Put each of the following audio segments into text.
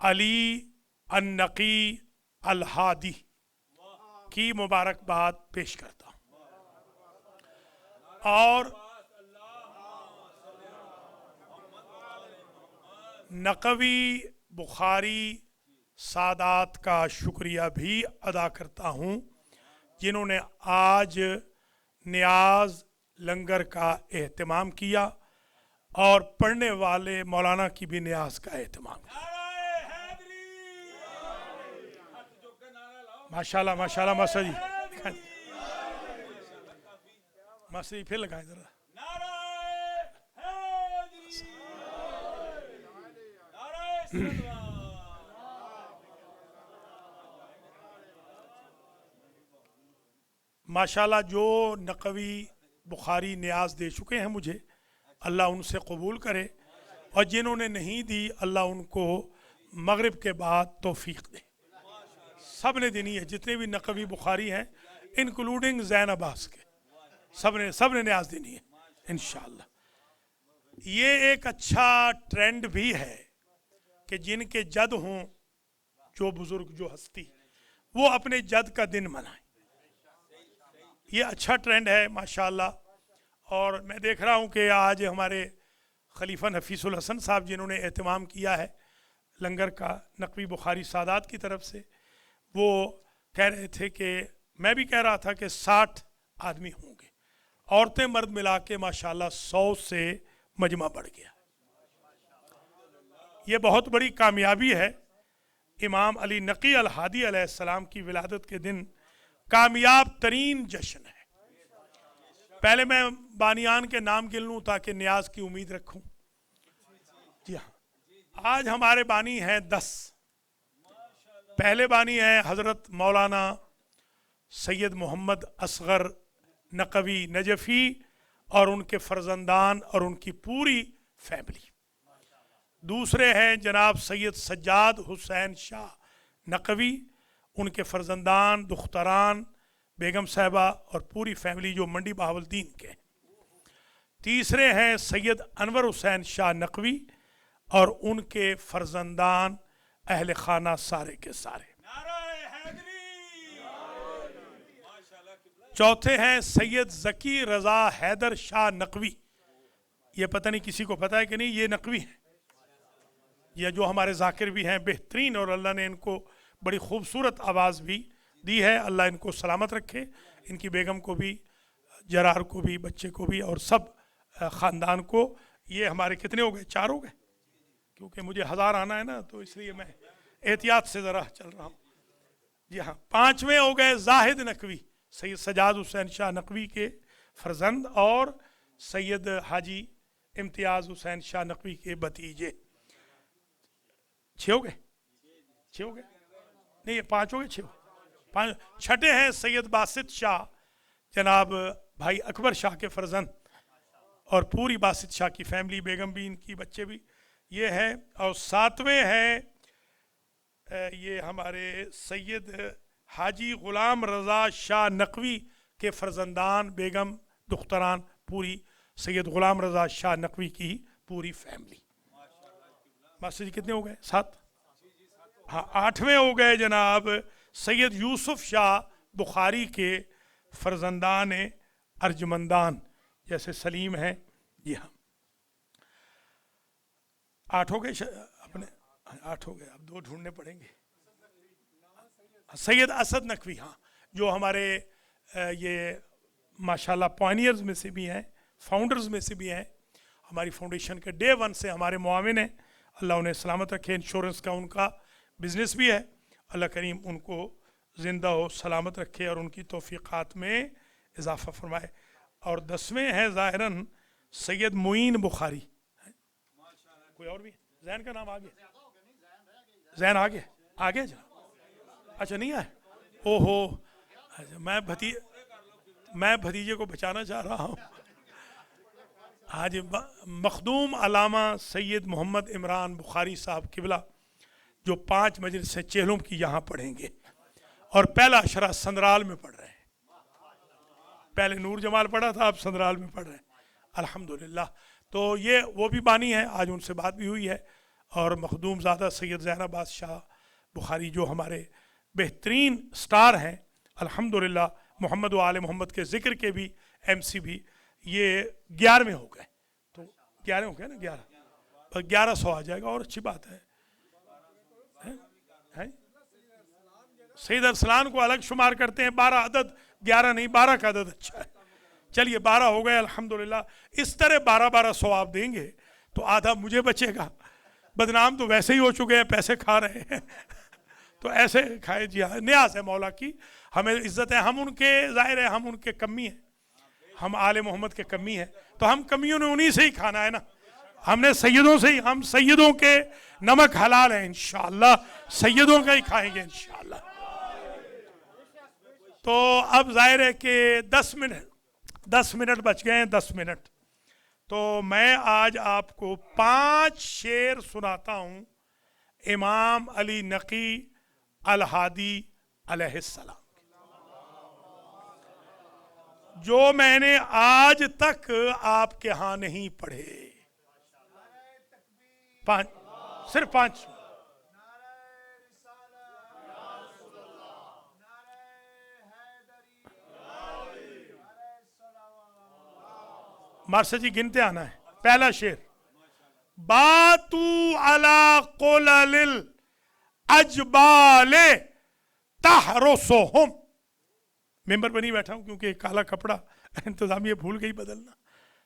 अली अन्नकी अलहादी की मुबारकबाद पेश करता हूँ और नकवी बुखारी सादात का शुक्रिया भी अदा करता हूँ जिन्होंने आज नियाज लंगर का एहतमाम किया और पढ़ने वाले मौलाना की भी नियाज का एहतमाम किया। माशाल्लाह माशाल्लाह मास्टर जी, मास्टर जी फिर लगाएं जरा। माशाल्लाह जो नकवी बुखारी नियाज दे चुके हैं मुझे, अल्लाह उनसे कबूल करे, और जिन्होंने नहीं दी अल्लाह उनको मगरिब के बाद तौफीक दे। सब ने देनी है, जितने भी नकवी बुखारी हैं इंक्लूडिंग ज़ैन अब्बास के, सब ने नियाज देनी है इंशाअल्लाह। ये एक अच्छा ट्रेंड भी है कि जिनके जद हों, जो बुजुर्ग जो हस्ती, वो अपने जद का दिन मनाएं। ये अच्छा ट्रेंड है माशाअल्लाह। और मैं देख रहा हूँ कि आज हमारे खलीफा नफीसुल हसन साहब जिन्होंने एहतमाम किया है लंगर का नकवी बुखारी सादात की तरफ से, वो कह रहे थे कि मैं भी कह रहा था कि 60 आदमी होंगे, औरतें मर्द मिला के माशाअल्लाह 100 से मजमा बढ़ गया। ये बहुत बड़ी कामयाबी है। इमाम अली नकी अल हादी अलैहिस्सलाम की विलादत के दिन कामयाब तरीन जश्न है। पहले मैं बानियान के नाम गिन लूँ ताकि नियाज की उम्मीद रखूँ। जी हाँ, आज हमारे बानी हैं 10। पहले बानी हैं हज़रत मौलाना सैयद मोहम्मद असगर नकवी नजफ़ी और उनके फ़र्जंदान और उनकी पूरी फैमिली। दूसरे हैं जनाब सैयद सज्जाद हुसैन शाह नकवी, उनके फ़र्जंदान, दुख्तरान, बेगम साहिबा और पूरी फैमिली जो मंडी बहावलदीन के। तीसरे हैं सैयद अनवर हुसैन शाह नकवी और उनके फ़र्जंदान, अहल खाना सारे के सारे। चौथे हैं सैयद ज़की रज़ा हैदर शाह नकवी। ये पता नहीं किसी को पता है कि नहीं, ये नकवी हैं। ये जो हमारे ज़ाकिर भी हैं बेहतरीन, और अल्लाह ने इनको बड़ी खूबसूरत आवाज़ भी दी है। अल्लाह इनको सलामत रखे, इनकी बेगम को भी, जरार को भी, बच्चे को भी, और सब ख़ानदान को। ये हमारे कितने हो गए? 4 हो गए, क्योंकि मुझे 1000 आना है ना, तो इसलिए मैं एहतियात से ज़रा चल रहा हूँ। जी हाँ, 5वें हो गए जाहिद नकवी, सैयद सजाद हुसैन शाह नकवी के फ़र्जंद और सैयद हाजी इम्तियाज़ हुसैन शाह नकवी के भतीजे। 6 हो गए? 6 हो गए? नहीं, 5 हो गए, 6 5। छठे हैं सैयद बासित शाह, जनाब भाई अकबर शाह के फ़र्जंद और पूरी बासित शाह की फैमिली, बेगम भी, इनकी बच्चे भी, ये हैं। और 7वें हैं ये हमारे सैयद हाजी ग़ुलाम रज़ा शाह नकवी के फ़र्जंदान, बेगम, दुख्तरान, पूरी सैयद ग़ुलाम रज़ा शाह नकवी की पूरी फैमिली। मास्टर जी कितने हो गए? 7। हाँ, 8वें हो गए जनाब सैयद यूसुफ शाह बुखारी के फ़र्जंदान अर्जमंदान, जैसे सलीम हैं। जी हाँ, 8 हो गए अपने, 8 हो गए, अब 2 ढूंढने पड़ेंगे। सैयद असद नकवी, हाँ, जो हमारे ये माशाल्लाह पॉनियर्स में से भी हैं, फाउंडर्स में से भी हैं। हमारी फाउंडेशन के डे 1 से हमारे मुआविन हैं। अल्लाह उन्हें सलामत रखे। इंश्योरेंस का उनका बिज़नेस भी है। अल्लाह करीम उनको ज़िंदा हो सलामत रखे और उनकी तौफ़ीक़ात में इजाफ़ा फरमाए। और 10वें हैं ज़ाहिरन सैयद मुईन बुखारी। कोई और भी? जैन का नाम आगे? जैन आगे? आगे जनाब? अच्छा, नहीं आए? ओहो, अच्छा, मैं भतीजे को बचाना चाह रहा हूँ। आज मखदूम अलामा सैयद मोहम्मद इमरान बुखारी साहब किबला, जो 5 मजलिस चेहलुम की यहाँ पढ़ेंगे और पहला अशरा संदराल में पढ़ रहे हैं। पहले नूर जमाल पढ़ा था, अब संदराल में पढ़ रहे हैं, अल्हम्दुलिल्लाह। तो ये वो भी बानी है, आज उनसे बात भी हुई है اور مخدوم زادہ سید زہر آباد شاہ بخاری جو ہمارے بہترین سٹار ہیں الحمدللہ، محمد و آل محمد کے ذکر کے بھی MC بھی، یہ 11ویں ہو گئے، تو 11 ہو گئے نا، 1100 آ جائے گا اور اچھی بات ہے۔ سید ارسلان کو الگ شمار کرتے ہیں، 12 عدد، 11 نہیں، 12 کا عدد اچھا ہے، چلیے 12 ہو گئے الحمدللہ۔ اس طرح 12 آپ دیں گے تو آدھا مجھے بچے گا، بدنام تو ویسے ہی ہو چکے ہیں، پیسے کھا رہے ہیں تو ایسے کھائے۔ جی ہاں، نیاز ہے مولا کی، ہمیں عزت ہے، ہم ان کے ظاہر ہے ہم ان کے کمی ہیں، ہم آل محمد کے کمی ہیں، تو ہم کمیوں نے انہی سے ہی کھانا ہے نا، ہم نے سیدوں سے ہی، ہم سیدوں کے نمک حلال ہیں انشاءاللہ، سیدوں کا ہی کھائیں گے انشاءاللہ۔ تو اب ظاہر ہے کہ 10 منٹ بچ گئے ہیں، 10 منٹ، تو میں آج آپ کو 5 شعر سناتا ہوں امام علی نقی الہادی علیہ السلام، جو میں نے آج تک آپ کے ہاں نہیں پڑھے، صرف 5۔ مارسا جی گنتے آنا ہے۔ پہلا شعر، باتو علی قلل الاجبال تحرسہم، ممبر پر نہیں بیٹھا ہوں کیونکہ کالا کپڑا انتظامیہ بھول گئی بدلنا،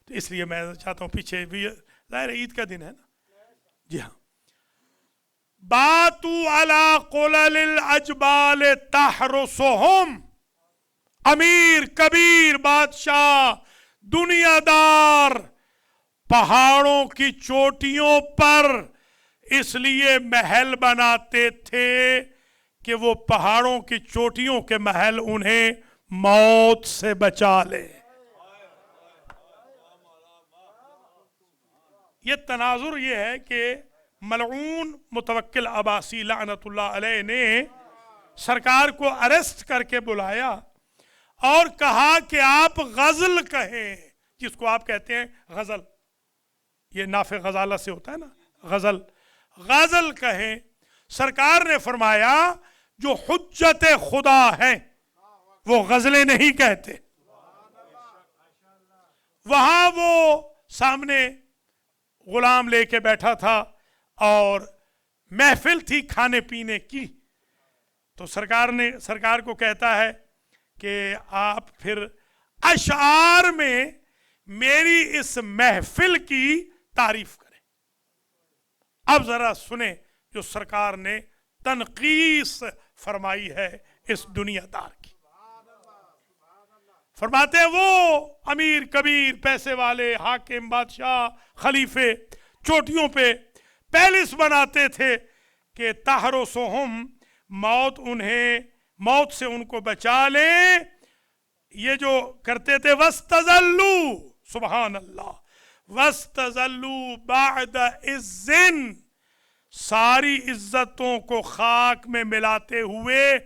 تو اس لیے میں چاہتا ہوں پیچھے بھی، ظاہر عید کا دن ہے نا، جی ہاں۔ باتو علی قلل الاجبال تحرسہم، امیر کبیر بادشاہ دنیا دار پہاڑوں کی چوٹیوں پر اس لیے محل بناتے تھے کہ وہ پہاڑوں کی چوٹیوں کے محل انہیں موت سے بچا لے۔ یہ تناظر یہ ہے کہ ملعون متوکل عباسی لعنت اللہ علیہ نے سرکار کو اریسٹ کر کے بلایا اور کہا کہ آپ غزل کہیں، جس کو آپ کہتے ہیں غزل، یہ نافع غزالہ سے ہوتا ہے نا، غزل کہیں۔ سرکار نے فرمایا جو حجت خدا ہیں وہ غزلیں نہیں کہتے۔ وہاں وہ سامنے غلام لے کے بیٹھا تھا اور محفل تھی کھانے پینے کی، تو سرکار کو کہتا ہے کہ آپ پھر اشعار میں میری اس محفل کی تعریف کریں۔ اب ذرا سنیں جو سرکار نے تنقیص فرمائی ہے اس دنیا دار کی۔ فرماتے ہیں وہ امیر کبیر پیسے والے حاکم بادشاہ خلیفے چوٹیوں پہ پیلس بناتے تھے کہ تحرسہم، موت سے ان کو بچا لیں۔ یہ جو کرتے تھے وَاسْتَذَلُّوا، سبحان اللہ، وَاسْتَذَلُّوا بَعْدَ عِزٍ، ساری عزتوں کو خاک میں ملاتے ہوئے،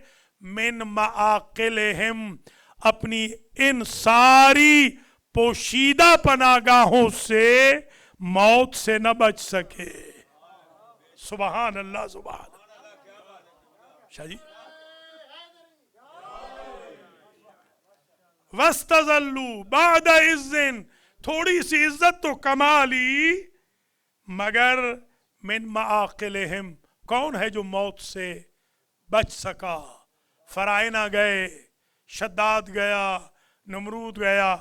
من معاقلہم، اپنی ان ساری پوشیدہ پناہگاہوں سے موت سے نہ بچ سکے۔ سبحان اللہ، سبحان اللہ۔ شاہ جی، وَاسْتَذَلُّوا بَعْدَ عِزٍ، تھوڑی سی عزت تو کما لی، مگر من معاقلہم، کون ہے جو موت سے بچ سکا؟ فرائنہ گئے، شداد گیا، نمرود گیا،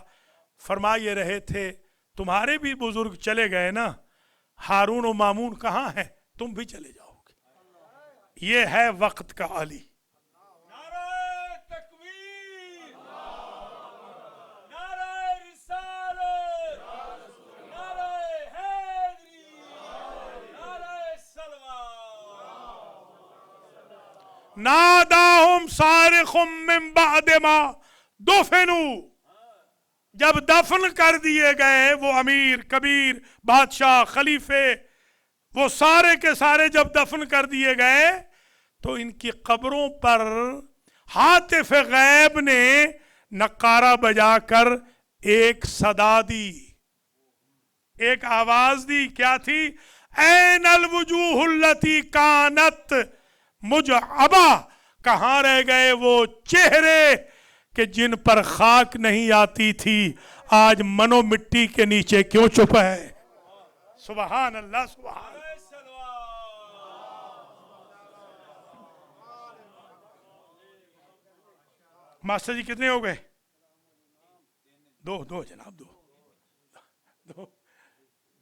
فرما یہ رہے تھے تمہارے بھی بزرگ چلے گئے نا، ہارون و مامون کہاں ہیں؟ تم بھی چلے جاؤ گے۔ یہ ہے وقت کا علی۔ نعرہ تکبیر، نعرہ رسالت، نعرہ حیدری، نعرہ سلوات۔ ناداہم صارخ من بعد ما دفنوا، جب دفن کر دیے گئے وہ امیر کبیر بادشاہ خلیفے، وہ سارے کے سارے جب دفن کر دیے گئے تو ان کی قبروں پر ہاتف غیب نے نقارہ بجا کر ایک صدا دی، ایک آواز دی، کیا تھی؟ ऐन अलवुजूह अल्लती कानत मुजअबा, कहाँ रह गए वो चेहरे कि जिन पर खाक नहीं आती थी, आज मनो मिट्टी के नीचे क्यों छुप है। सुबहान अल्लाह, सुबहान। नारे सलवात। मास्टर जी कितने हो गए? दो जनाब, दो।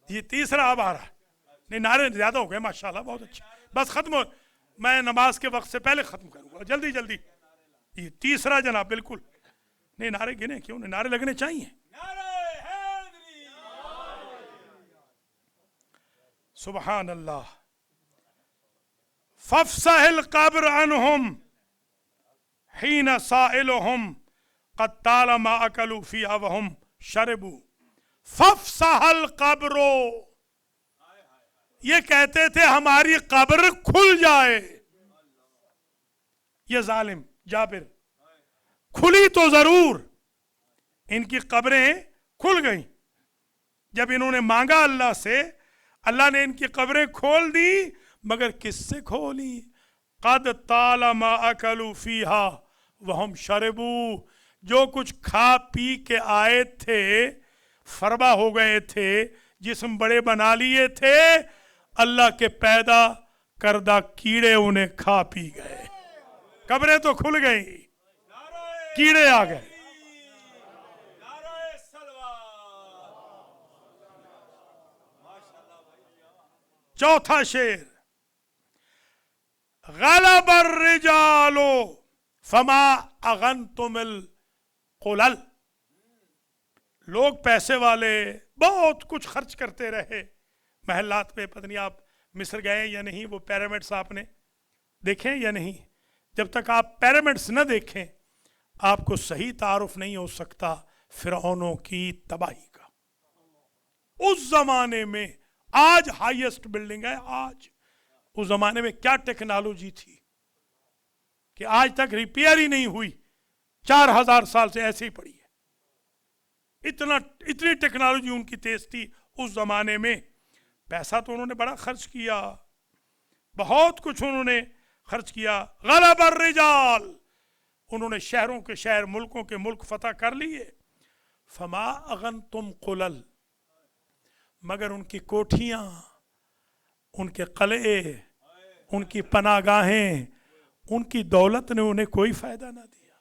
ये तीसरा अब आ रहा है। नहीं, नारे ज्यादा हो गए माशाल्लाह, बहुत अच्छे। बस खत्म हो, मैं नमाज के वक्त से पहले खत्म करूंगा, जल्दी जल्दी। ये तीसरा जनाब, बिल्कुल नहीं। नारे गिने क्यों नहीं, नारे लगने चाहिए। नारे हैदरी। सुबहान अल्लाह। फफ्सहिल कब्र अनहुम हीन साइलुहुम क़द तालमा अकलू फ़ीहा वहुम शरबू। फफ्सहल कब्रो, ये कहते थे हमारी कब्र खुल जाए। ये जालिम जाबिर, खुली तो जरूर, इनकी कब्रें खुल गई। जब इन्होंने मांगा अल्लाह से, अल्लाह ने इनकी कब्रें खोल दी, मगर किससे खोली? कद तालमा अकलू फीहा वहम शरबू, जो कुछ खा पी के आए थे, फरबा हो गए थे, जिस्म बड़े बना लिए थे, अल्लाह के पैदा करदा कीड़े उन्हें खा पी गए। कब्रें तो खुल गई, नारे कीड़े आ गए। नारे सलवात। माशाअल्लाह भाई। चौथा शेर, गलबर रिजालो फमा अगनतुमिल कुलल। लोग पैसे वाले बहुत कुछ खर्च करते रहे महलात पे। पता नहीं आप मिस्र गए या नहीं, वो पिरामिड्स आपने देखे या नहीं? जब तक आप पिरामिड्स न देखें, आपको सही तारुफ नहीं हो सकता फिरौनों की तबाही का। उस जमाने में, आज हाईएस्ट बिल्डिंग है आज, उस जमाने में क्या टेक्नोलॉजी थी कि आज तक रिपेयर ही नहीं हुई, 4000 साल से ऐसे ही पड़ी है। इतनी टेक्नोलॉजी उनकी तेज थी उस जमाने में। पैसा तो उन्होंने बड़ा खर्च किया, बहुत कुछ उन्होंने खर्च किया। गलबर रिजाल, उन्होंने शहरों के शहर, मुल्कों के मुल्क फतह कर लिए। फमा अगन तुम कुलल, मगर उनकी कोठियां, उनके कले, उनकी पनागाहें, उनकी दौलत ने उन्हें कोई फायदा ना दिया।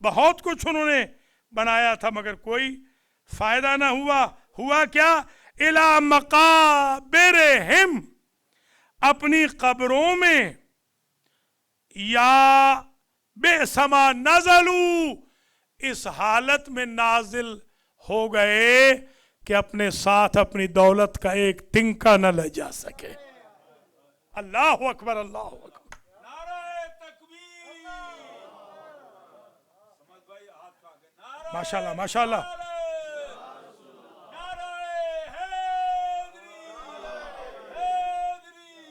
बहुत कुछ उन्होंने बनाया था मगर कोई फायदा ना हुआ। हुआ क्या? इला मकाबिरहिम, अपनी कब्रों में, या बेसमा नजलू, इस हालत में नाजिल हो गए कि अपने साथ अपनी दौलत का एक तिनका न ले जा सके। अल्लाह अकबर, अल्लाह अकबर। नारे तकबीर। समझ भाई हाथ का आगे। नारे माशाल्लाह, माशाल्लाह। नारे हैदरी। हैदरी।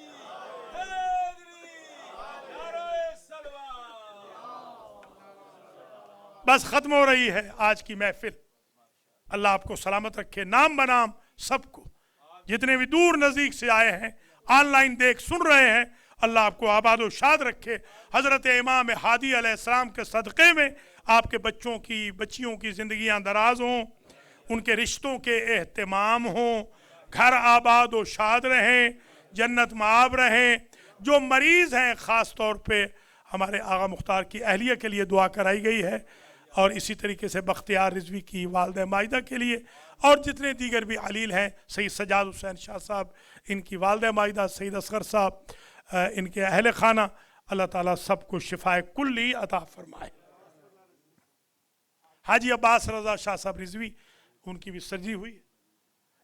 हैदरी। नारे सलवात। बस खत्म हो रही है आज की महफिल। अल्लाह आपको सलामत रखे, नाम बनाम सबको। जितने भी दूर नजदीक से आए हैं, ऑनलाइन देख सुन रहे हैं, अल्लाह आपको आबाद व शाद रखे। हजरत इमाम हादी अलैहिस्सलाम के सदक़े में आपके बच्चों की, बच्चियों की ज़िंदगियां दराज हों, उनके रिश्तों के एहतमाम हों, घर आबाद व शाद रहें, जन्नत माब रहें। जो मरीज़ हैं, ख़ास तौर पे हमारे आगा मुख्तार की अहलिया के लिए दुआ कराई गई है, और इसी तरीके से बख्तियार रिजवी की वालदा माहिदा के लिए, और जितने दीगर भी अलील हैं, सैयद सजाद हुसैन शाह साहब, इनकी वालदा माहिदा, सैयद असगर साहब, इनके अहल खाना, अल्लाह ताला सबको शिफाए कुल्ली अता फरमाए। हाजी अब्बास रजा शाह साहब रिजवी, उनकी भी सर्जरी हुई,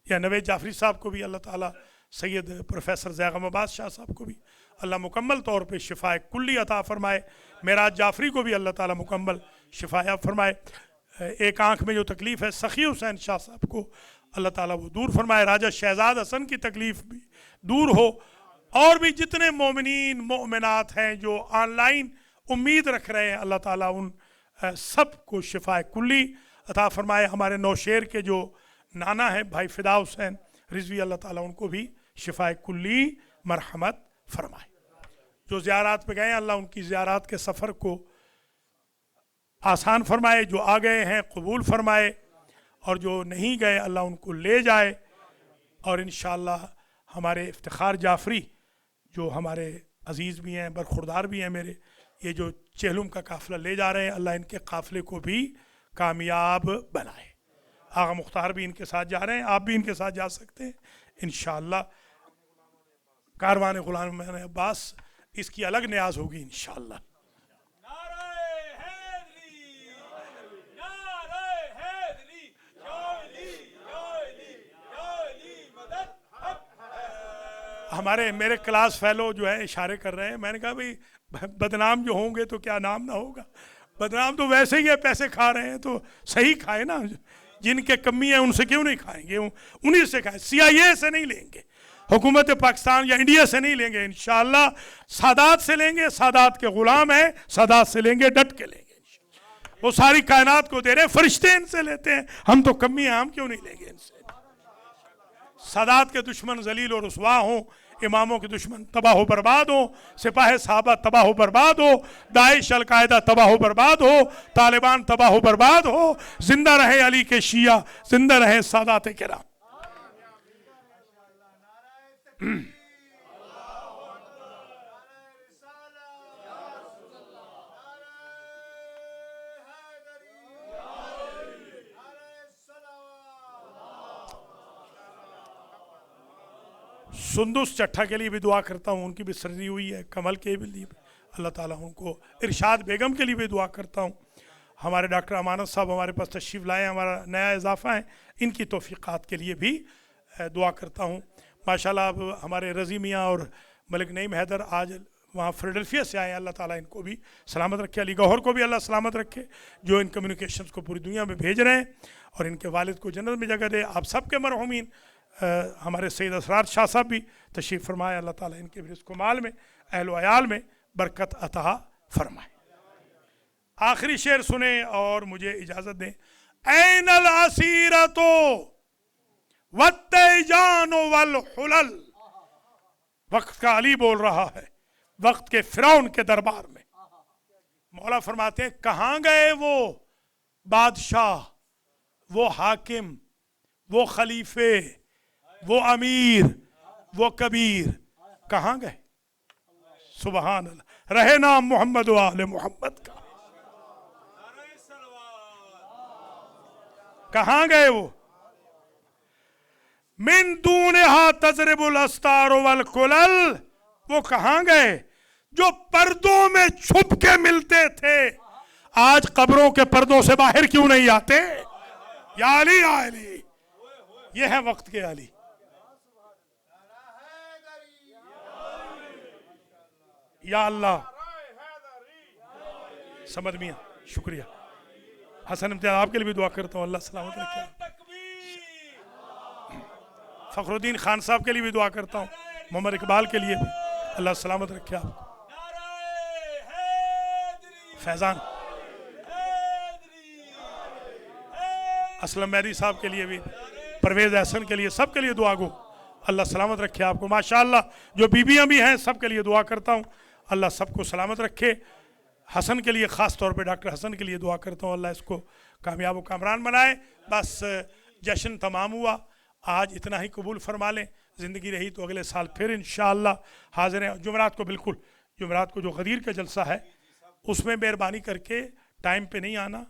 या नवेद जाफरी साहब को भी अल्लाह ताला, सैयद प्रोफेसर ज़ैगम अब्बास शाह साहब को भी अल्लाह मुकम्मल तौर पे शिफाए कुल्ली अता फरमाए। मेराज जाफरी को भी अल्लाह ताला मुकम्मल शिफाया फरमाए। एक आँख में जो तकलीफ़ है सखी हुसैन शाह साहब को अल्लाह ताला वो दूर फरमाए। राजा शहजाद हसन की तकलीफ़ भी दूर हो। और भी जितने मोमिनीन मोमिनात हैं जो ऑनलाइन उम्मीद रख रहे हैं, अल्लाह ताला उन सबको शिफाए कुल्ली अता फरमाए। हमारे नौशेर के जो नाना हैं भाई फिदा हुसैन रिजवी अल्लाह ताला उनको भी शिफाए कुल्ली मरहमत फरमाए। जो ज़ियारात पे गए हैं अल्लाह उनकी ज़ियारात के सफ़र को आसान फरमाए, जो आ गए हैं कबूल फरमाए, और जो नहीं गए अल्लाह उनको ले जाए। और इंशाअल्लाह हमारे इफ्तिखार जाफरी जो हमारे अज़ीज़ भी हैं, बरखुरदार भी हैं मेरे, ये जो चेहलुम का काफ़िला ले जा रहे हैं, अल्लाह इनके काफ़िले को भी कामयाब बनाए। आगा मुख्तार भी इनके साथ जा रहे हैं, आप भी इनके साथ जा सकते हैं इंशाअल्लाह। कारवान गुलाम अब्बास इसकी अलग न्याज होगी इंशाअल्लाह। नारे हैदरी, नारे हैदरी, या अली मदद हक है। हमारे मेरे क्लास फेलो जो है इशारे कर रहे हैं, मैंने कहा भाई बदनाम जो होंगे तो क्या नाम ना होगा, बदनाम तो वैसे ही है, पैसे खा रहे हैं तो सही खाए ना, जिनके कमी है उनसे क्यों नहीं खाएंगे, उन्हीं से खाएं, CIA से नहीं लेंगे, हुकूमत पाकिस्तान या इंडिया से नहीं लेंगे, इंशाअल्लाह सादात से लेंगे, सादात के गुलाम हैं, सादात से लेंगे, डट के लेंगे। वो सारी कायनात को दे रहे, फरिश्ते इनसे लेते हैं, हम तो कमी है, हम क्यों नहीं लेंगे इनसे। सादात के दुश्मन जलील और रुसवा हों, इमामों के दुश्मन तबाह हो बर्बाद हो, सिपाही साहबा तबाह हो बर्बाद हो, दाइश अलकायदा तबाह हो बर्बाद हो, तालिबान तबाह हो बर्बाद हो, जिंदा रहे अली के शिया, जिंदा रहे सादात किराम। सुंदुस चट्ठा के लिए भी दुआ करता हूँ, उनकी भी सर्जरी हुई है, कमल के भी लिए अल्लाह ताला उनको, इरशाद बेगम के लिए भी दुआ करता हूँ। हमारे डॉक्टर अमानत साहब हमारे पास तशरीफ़ लाए, हमारा नया इजाफ़ा है, इनकी तौफ़ीक़ात के लिए भी दुआ करता हूँ। माशाल्लाह अब हमारे रज़ी मियाँ और मलिक नईम हैदर आज वहाँ फिलाडेल्फिया से आए, अल्लाह ताला इनको भी सलामत रखे, अली गौहर को भी अल्लाह सलामत रखे जो इन कम्युनिकेशंस को पूरी दुनिया में भेज रहे हैं, और इनके वालिद को जन्नत में जगह दे। आप सबके मरहूमीन हमारे सैयद असरार शाह साहब भी तशरीफ़ फरमाए, अल्लाह ताला इनके भी रिज़्क़ माल में, अहल व अयाल में बरकत अता फरमाए। आखिरी शेर सुने और मुझे इजाज़त दें। ऐनल असीरतो वत्तैजानो वल हुलल, वक्त का अली बोल रहा है, वक्त के फिरौन के दरबार में मौला फरमाते हैं कहाँ गए वो बादशाह, वो हाकिम, वो खलीफे, वो अमीर, वो कबीर, कहाँ गए। सुबहान अल्लाह, रहे नाम मोहम्मद व आले मोहम्मद का, नारे सलवात। कहाँ गए वो। मिन दूनहा तजरिबुल अस्तार वल कुलल, वो कहाँ गए जो पर्दों में छुप के मिलते थे, आज कब्रों के पर्दों से बाहर क्यों नहीं आते। या अली, या अली, ये है वक्त के अली। या अल्लाह, समद मियाँ शुक्रिया। हसन इम्तियाज आपके लिए भी दुआ करता हूँ, अल्लाह सलामत रखे। तकबीर, फखरुद्दीन खान साहब के लिए भी दुआ करता हूँ, मोहम्मद इकबाल के लिए भी अल्लाह सलामत रखे आपको। नारे हैदरी, फैज़ान हैदरी, असलम मैरी साहब के लिए भी, परवेज़ एहसन के लिए, सब के लिए दुआ गो, अल्लाह सलामत रखे आपको। माशाअल्लाह जो बीबियाँ भी हैं सब के लिए दुआ करता हूँ, अल्लाह सबको सलामत रखे। हसन के लिए ख़ास तौर पे डॉक्टर हसन के लिए दुआ करता हूँ, अल्लाह इसको कामयाब व कामरान बनाए। बस जश्न तमाम हुआ, आज इतना ही कबूल फरमा लें, ज़िंदगी रही तो अगले साल फिर इंशाअल्लाह हाज़िर हैं। जुमेरात को बिल्कुल, जुमेरात को जो गदीर का जलसा है उसमें मेहरबानी करके टाइम पे नहीं आना,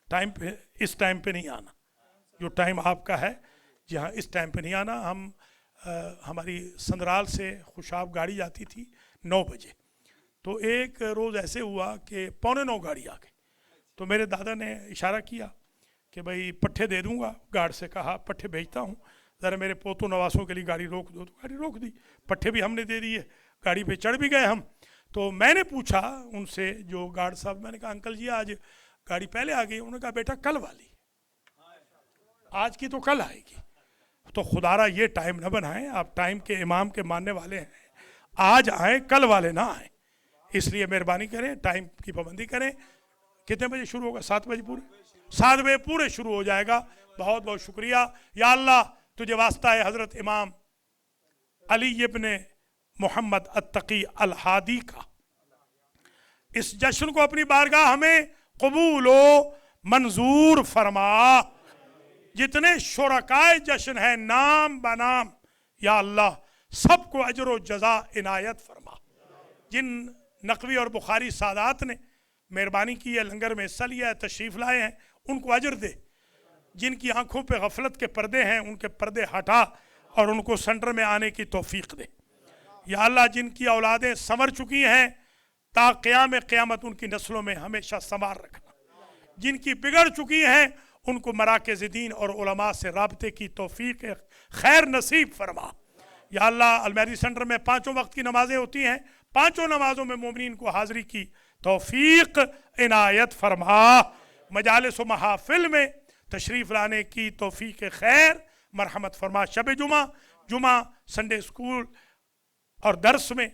टाइम पे, इस टाइम पे नहीं आना, जो टाइम आपका है जहाँ इस टाइम पे नहीं आना। हम हमारी संदराल से खुशाब गाड़ी जाती थी 9 बजे, तो एक रोज़ ऐसे हुआ कि 8:45 गाड़ी आ गई, तो मेरे दादा ने इशारा किया कि भाई पट्ठे दे दूंगा, गार्ड से कहा पट्ठे भेजता हूँ, ज़रा मेरे पोतों नवासों के लिए गाड़ी रोक दो, तो गाड़ी रोक दी, पट्ठे भी हमने दे दिए, गाड़ी पे चढ़ भी गए हम। तो मैंने पूछा उनसे जो गार्ड साहब, मैंने कहा अंकल जी आज गाड़ी पहले आ गई, उन्होंने कहा बेटा कल वाली, आज की तो कल आएगी। तो खुदारा ये टाइम ना बनाएं, आप टाइम के इमाम के मानने वाले हैं, आज आए कल वाले ना आए, इसलिए मेहरबानी करें, टाइम की पाबंदी करें। कितने बजे शुरू होगा? 7 बजे पूरे, 7 बजे पूरे शुरू हो जाएगा। बहुत बहुत शुक्रिया। या अल्लाह तुझे वास्ता है हज़रत इमाम अली इब्न मोहम्मद अत्तकी अल हादी का, इस जश्न को अपनी बारगाह हमें कबूल व मंजूर फरमा। जितने शुरकाए जश्न है नाम बनाम, या अल्लाह सबको अजर व जज़ा इनायत फरमा। जिन नकवी और बुखारी सादात ने मेहरबानी की है, लंगर में हिस्सा लिया है, तशरीफ़ लाए हैं, उनको अजर दे। जिनकी आंखों पे गफलत के पर्दे हैं उनके पर्दे हटा और उनको सेंटर में आने की तौफीक दे। या अल्लाह जिनकी औलादें संवर चुकी हैं ता क़याम क़यामत उनकी नस्लों में हमेशा संवार रखना। जिनकी बिगड़ चुकी हैं उनको मराकज़ दीन और उलमा से राबते की तौफीक खैर नसीब फरमा। या अल्लाह अलमहदी सेंटर में 5 वक्त की नमाजें होती हैं, 5 नमाजों में मोमिनीन को हाज़िरी की तौफीक इनायत फरमा। मजालिस व महाफिल में तशरीफ़ लाने की तौफीक खैर मरहमत फरमा। शब जुमा संडे स्कूल और दर्स में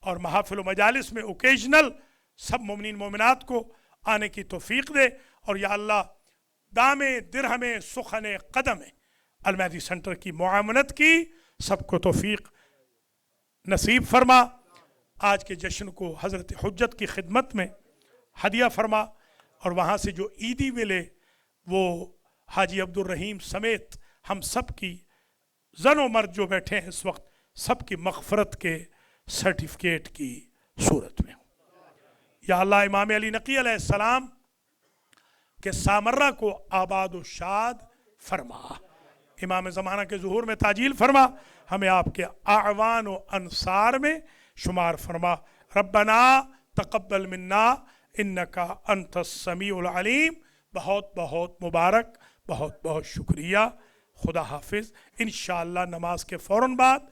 और महाफिल व मजालिस में ओकेजनल सब मोमिनीन मोमिनात को आने की तौफीक दे। और या अल्लाह दामे दिरहमे सुखने कदम अलमहदी सेंटर की मुआवनत की सबको तौफीक नसीब फरमा। आज के जश्न को हज़रत हुज्जत की खिदमत में हदिया फरमा और वहाँ से जो ईदी मिले वो हाजी अब्दुल रहीम समेत हम सब की जन व मर्द जो बैठे हैं इस वक्त सब की मग़फ़रत के सर्टिफिकेट की सूरत में हो। या अल्लाह इमाम अली नकी अलैहिस्सलाम के सामर्रा को आबाद व शाद फरमा। इमाम ज़माना के ज़ुहूर में ताजील फरमा। हमें आपके आवान व अंसार में शुमार फरमा। रब्बना तक़ब्बल मिन्ना इन्नका अंतस समीउल अलीम। बहुत बहुत मुबारक, बहुत बहुत शुक्रिया। खुदा हाफिज़। इंशाअल्लाह नमाज के फ़ौरन बाद